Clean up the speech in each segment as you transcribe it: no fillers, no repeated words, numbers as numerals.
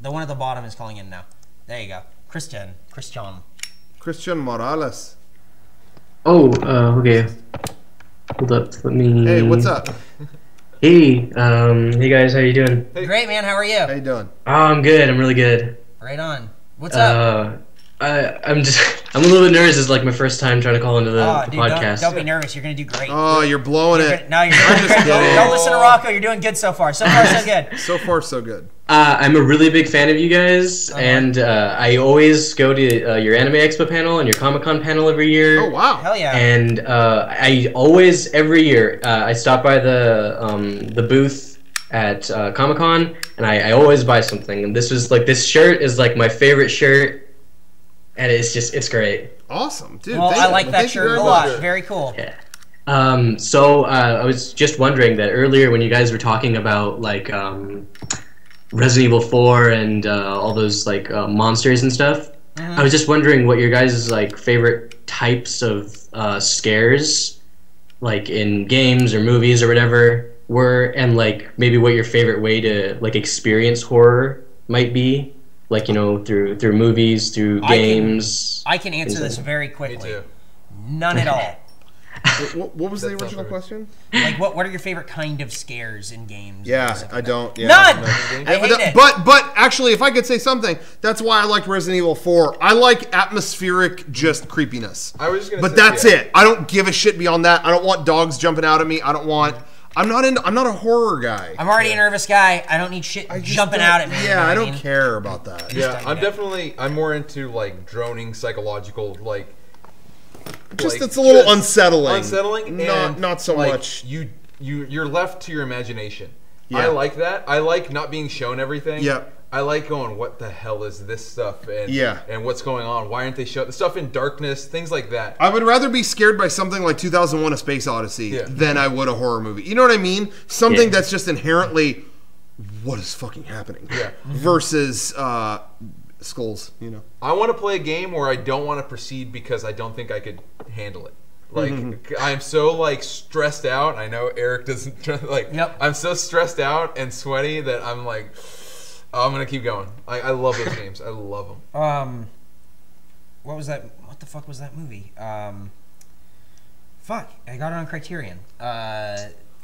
The one at the bottom is calling in now. There you go. Christian. Christian Morales. Oh, okay. Hold up, let me... Hey, what's up? Hey, hey guys, how you doing? Hey. Great, man. How are you? How you doing? Oh, I'm good. I'm really good. Right on. What's up? I'm a little bit nervous. It's like my first time trying to call into the podcast. Don't be nervous. You're gonna do great. Oh, you're blowing it. No, you're doing great. Don't listen to Rocco. You're doing good so far. So far, so good. So far, so good. I'm a really big fan of you guys, and I always go to your Anime Expo panel and your Comic-Con panel every year. Oh, wow. Hell yeah. And I always, every year, I stop by the booth at Comic-Con, and I always buy something. And this shirt is like my favorite shirt. And it's great. Awesome, dude. Well, I like that shirt a lot. Very cool. Yeah. So I was just wondering that earlier when you guys were talking about like Resident Evil 4 and all those like monsters and stuff, I was just wondering what your guys' like favorite types of scares, like in games or movies or whatever, were, and like maybe what your favorite way to like experience horror might be. Like, you know, through movies, through games. I can answer this very quickly. Me too. None at all. What was the original question? Like, what are your favorite kind of scares in games? Yeah, I don't. Yeah, None! No. I hate it. But actually, if I could say something, that's why I liked Resident Evil 4. I like atmospheric just creepiness. I was just gonna but say, that's it. I don't give a shit beyond that. I don't want dogs jumping out at me. I don't want... I'm not a horror guy. I'm already a nervous guy. I don't need shit jumping out at me. Yeah, I don't care about that. Yeah, I'm more into like droning psychological like. It's a little unsettling. Unsettling, and not so like, much. You're left to your imagination. Yeah. I like that. I like not being shown everything. Yep. I like going, what the hell is this stuff? And and what's going on? Why aren't they showing the stuff in darkness? Things like that. I would rather be scared by something like 2001: A Space Odyssey than I would a horror movie. You know what I mean? Something that's just inherently, what is fucking happening? Yeah. Versus skulls. You know. I want to play a game where I don't want to proceed because I don't think I could handle it. Like I'm so like stressed out. I know Eric doesn't like. Yep. I'm so stressed out and sweaty that I'm like. Oh, I'm gonna keep going. I love those games. I love them. What was that? What the fuck was that movie? Fuck, I got it on Criterion.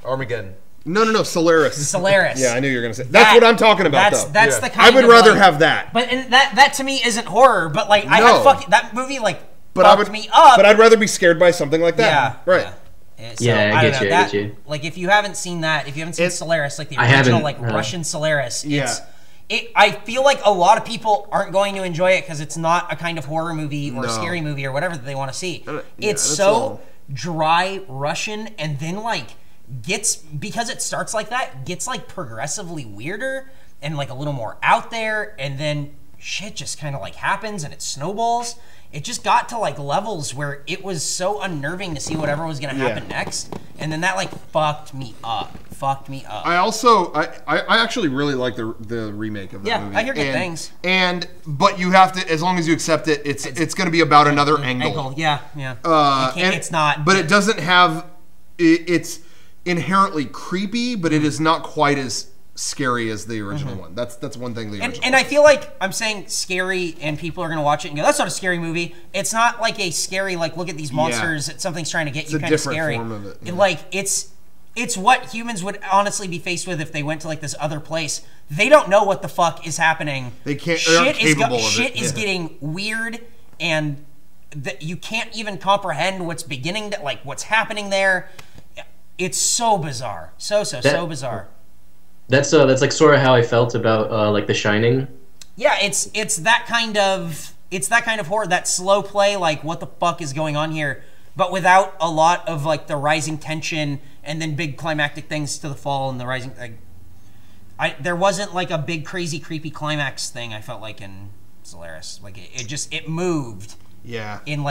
Armageddon. No, Solaris. Solaris. Yeah, I knew you were gonna say. That's what I'm talking about. That's the kind. I would of, rather like, have that. But and that to me isn't horror. But like I had that movie like fucked me up. But I'd rather be scared by something like that. Yeah. Right. So, I get you. Like if you haven't seen that, if you haven't seen Solaris, like the original like Russian Solaris, I feel like a lot of people aren't going to enjoy it because it's not a kind of horror movie or a scary movie or whatever that they want to see. It's so dry Russian, and then like because it starts like that, gets like progressively weirder and like a little more out there, and then shit just kind of like happens and it snowballs. It just got to like levels where it was so unnerving to see whatever was going to happen next, and then that like fucked me up. I also I actually really like the remake of that movie. Yeah, I hear good things. But you have to, as long as you accept it, it's going to be about another angle. Yeah. It's not. But it doesn't have. It's inherently creepy, but it is not quite as scary as the original one. That's one thing. And I feel like I'm saying scary, and people are gonna watch it and go, "That's not a scary movie." It's not like a scary like look at these monsters. Something's trying to get you kind of scary. Form of it. Like it's what humans would honestly be faced with if they went to like this other place. They don't know what the fuck is happening. They can't. Shit is getting weird, and you can't even comprehend what's beginning to like what's happening there. It's so bizarre, so bizarre. That's like sort of how I felt about like The Shining. Yeah, it's that kind of horror, that slow play, like what the fuck is going on here, but without a lot of like the rising tension and then big climactic things to the fall and the rising. Like, there wasn't like a big crazy creepy climax thing. I felt like in Solaris, like it moved. Yeah. In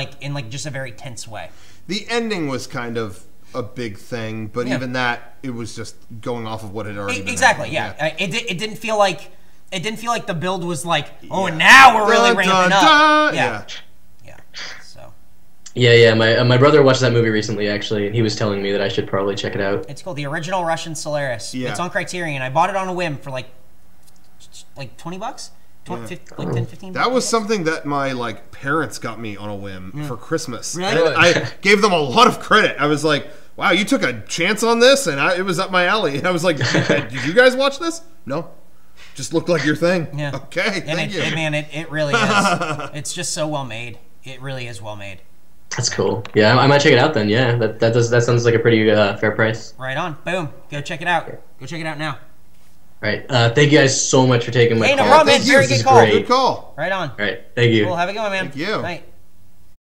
just a very tense way. The ending was kind of a big thing, but even that, it was just going off of what had already been exactly happening. It didn't feel like the build was like, oh, now we're really ramping up. So my brother watched that movie recently actually, and he was telling me that I should probably check it out. It's called The Original Russian Solaris. It's on Criterion. I bought it on a whim for like like $20, 50, like 10, 15. That was something that my like parents got me on a whim for Christmas. Really? And I gave them a lot of credit. I was like, "Wow, you took a chance on this," and it was up my alley. And I was like, "Did you guys watch this?" No. Just looked like your thing. Yeah. Okay. Thank you. It really is. It's just so well made. It really is well made. That's cool. Yeah, I might check it out then. Yeah, that sounds like a pretty fair price. Right on. Boom. Go check it out. Go check it out now. All right. Thank you guys so much for taking my call. Hey, no problem, man. Very good call. Good call. Right on. All right. Thank you. Cool. Have a good one, man. Thank you. Night.